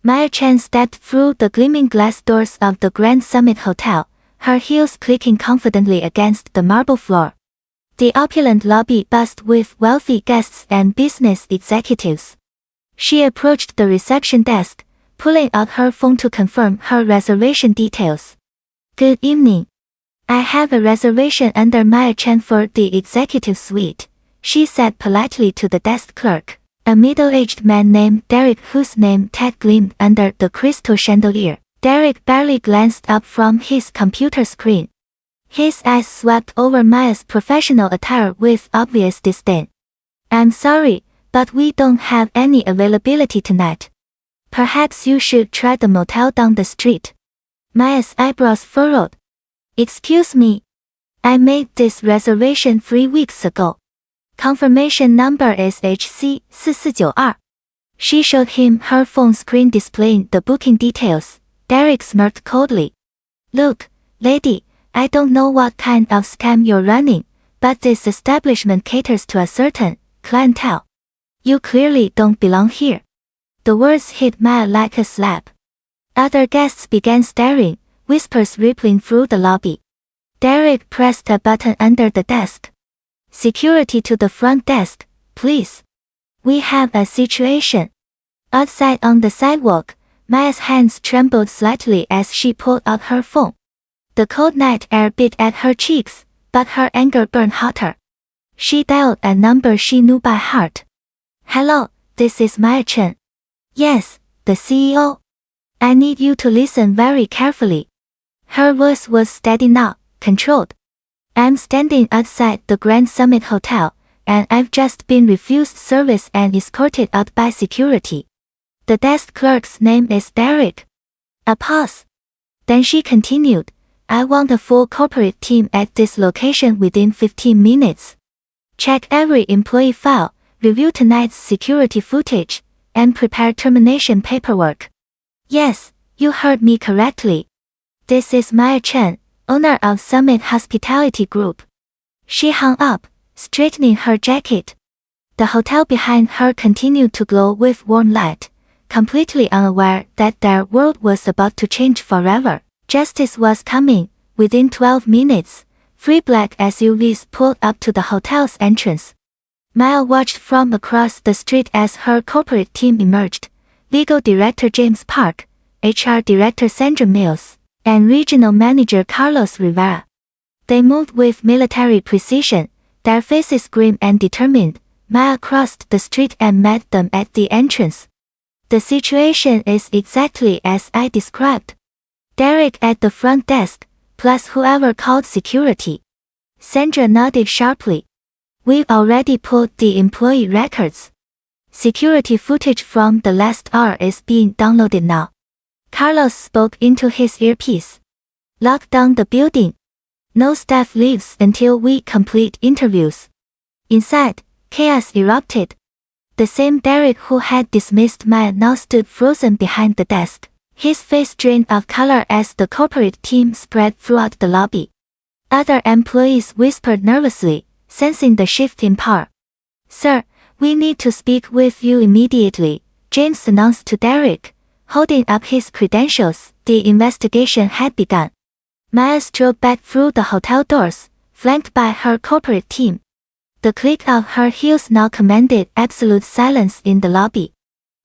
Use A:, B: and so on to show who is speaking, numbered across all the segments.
A: Maya Chen stepped through the gleaming glass doors of the Grand Summit Hotel, her heels clicking confidently against the marble floor. The opulent lobby buzzed with wealthy guests and business executives. She approached the reception desk, pulling out her phone to confirm her reservation details. "Good evening. I have a reservation under Maya Chen for the executive suite," she said politely to the desk clerk, a middle-aged man named Derek whose name tag gleamed under the crystal chandelier. Derek barely glanced up from his computer screen. His eyes swept over Maya's professional attire with obvious disdain. "I'm sorry, but we don't have any availability tonight. Perhaps you should try the motel down the street." Maya's eyebrows furrowed. "Excuse me. I made this reservation 3 weeks ago. Confirmation number is HC4492. She showed him her phone screen displaying the booking details. Derek smirked coldly. "Look, lady, I don't know what kind of scam you're running, but this establishment caters to a certain clientele. You clearly don't belong here." The words hit Maya like a slap. Other guests began staring, whispers rippling through the lobby. Derek pressed a button under the desk. "Security to the front desk, please. We have a situation." Outside on the sidewalk, Maya's hands trembled slightly as she pulled out her phone. The cold night air bit at her cheeks, but her anger burned hotter. She dialed a number she knew by heart. "Hello, this is Maya Chen." "Yes, the CEO. I need you to listen very carefully." Her voice was steady now, controlled. "I'm standing outside the Grand Summit Hotel, and I've just been refused service and escorted out by security. The desk clerk's name is Derek." A pause. Then she continued, "I want a full corporate team at this location within 15 minutes. Check every employee file, review tonight's security footage, and prepare termination paperwork." "Yes, you heard me correctly. This is Maya Chen, owner of Summit Hospitality Group." She hung up, straightening her jacket. The hotel behind her continued to glow with warm light, completely unaware that their world was about to change forever. Justice was coming. Within 12 minutes, 3 black SUVs pulled up to the hotel's entrance. Maya watched from across the street as her corporate team emerged. Legal Director James Park, HR Director Sandra Mills, and Regional Manager Carlos Rivera. They moved with military precision, their faces grim and determined. Maya crossed the street and met them at the entrance. "The situation is exactly as I described. Derek at the front desk, plus whoever called security." Sandra nodded sharply. "We've already pulled the employee records. Security footage from the last hour is being downloaded now." Carlos spoke into his earpiece. "Lock down the building. No staff leaves until we complete interviews." Inside, chaos erupted. The same Derek who had dismissed Maya now stood frozen behind the desk, his face drained of color as the corporate team spread throughout the lobby. Other employees whispered nervously, sensing the shift in power. "Sir, we need to speak with you immediately," James announced to Derek, holding up his credentials. The investigation had begun. Maya strode back through the hotel doors, flanked by her corporate team. The click of her heels now commanded absolute silence in the lobby.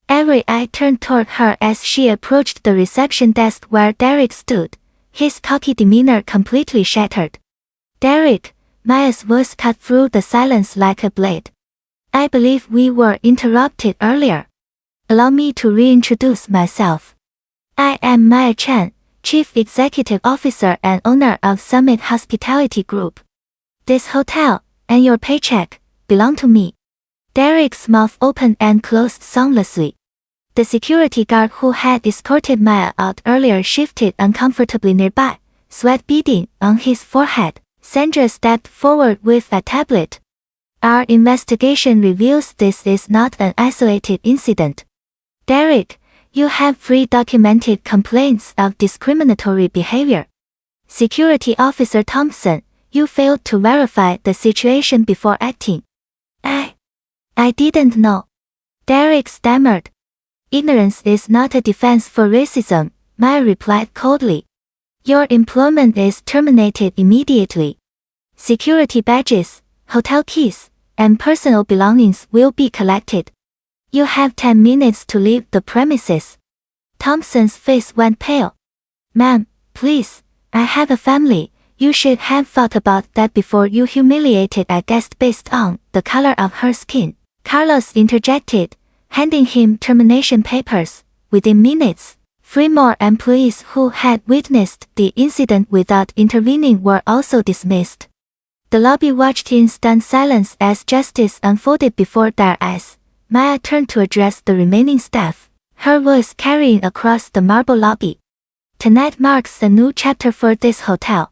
A: Every eye turned toward her as she approached the reception desk where Derek stood, his cocky demeanor completely shattered. "Derek," Maya's voice cut through the silence like a blade. "I believe we were interrupted earlier. Allow me to reintroduce myself. I am Maya Chen, Chief Executive Officer and owner of Summit Hospitality Group. This hotel, and your paycheck, belong to me." Derek's mouth opened and closed soundlessly. The security guard who had escorted Maya out earlier shifted uncomfortably nearby, sweat beading on his forehead. Sandra stepped forward with a tablet. "Our investigation reveals this is not an isolated incident. Derek, you have 3 documented complaints of discriminatory behavior. Security Officer Thompson, you failed to verify the situation before acting." I didn't know." Derek stammered. Ignorance is not a defense for racism, Maya replied coldly. Your employment is terminated immediately. Security badges, hotel keys, and personal belongings will be collected. You have 10 minutes to leave the premises. Thompson's face went pale. Ma'am, please, I have a family. You should have thought about that before you humiliated a guest based on the color of her skin, Carlos interjected, handing him termination papers. Within minutes, 3 more employees who had witnessed the incident without intervening were also dismissed. The lobby watched in stunned silence as justice unfolded before their eyes. Maya turned to address the remaining staff, her voice carrying across the marble lobby. Tonight marks a new chapter for this hotel.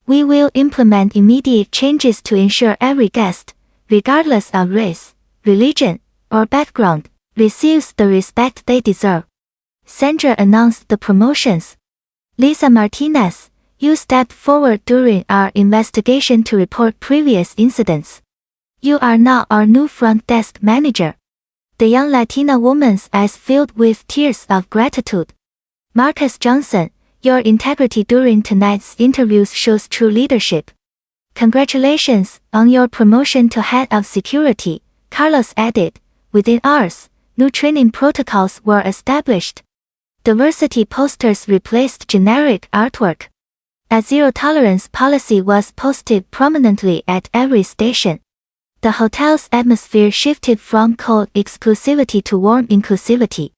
A: We will implement immediate changes to ensure every guest, regardless of race, religion, or background, receives the respect they deserve. Sandra announced the promotions. Lisa Martinez, you stepped forward during our investigation to report previous incidents. You are now our new front desk manager. The young Latina woman's eyes filled with tears of gratitude. Marcus Johnson, your integrity during tonight's interviews shows true leadership. Congratulations on your promotion to head of security, Carlos added. Within hours, new training protocols were established. Diversity posters replaced generic artwork. A zero-tolerance policy was posted prominently at every station. The hotel's atmosphere shifted from cold exclusivity to warm inclusivity.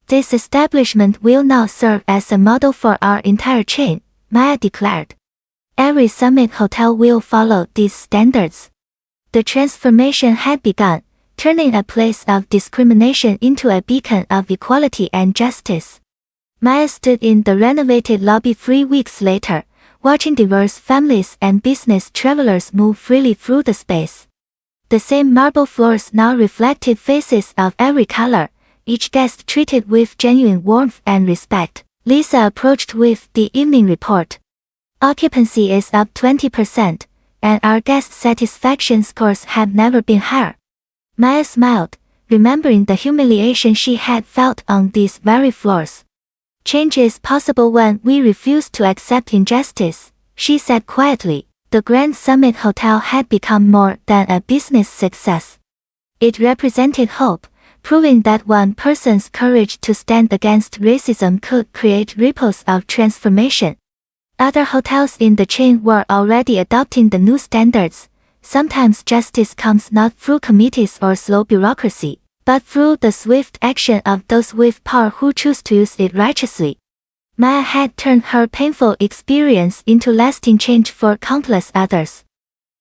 A: This establishment will now serve as a model for our entire chain, Maya declared. Every Summit hotel will follow these standards. The transformation had begun, turning a place of discrimination into a beacon of equality and justice. Maya stood in the renovated lobby 3 weeks later, watching diverse families and business travelers move freely through the space. The same marble floors now reflected faces of every color, each guest treated with genuine warmth and respect. Lisa approached with the evening report. Occupancy is up 20%, and our guest satisfaction scores have never been higher. Maya smiled, remembering the humiliation she had felt on these very floors. Change is possible when we refuse to accept injustice, she said quietly. The Grand Summit Hotel had become more than a business success. It represented hope, proving that one person's courage to stand against racism could create ripples of transformation. Other hotels in the chain were already adopting the new standards. Sometimes justice comes not through committees or slow bureaucracy, but through the swift action of those with power who choose to use it righteously. Maya had turned her painful experience into lasting change for countless others.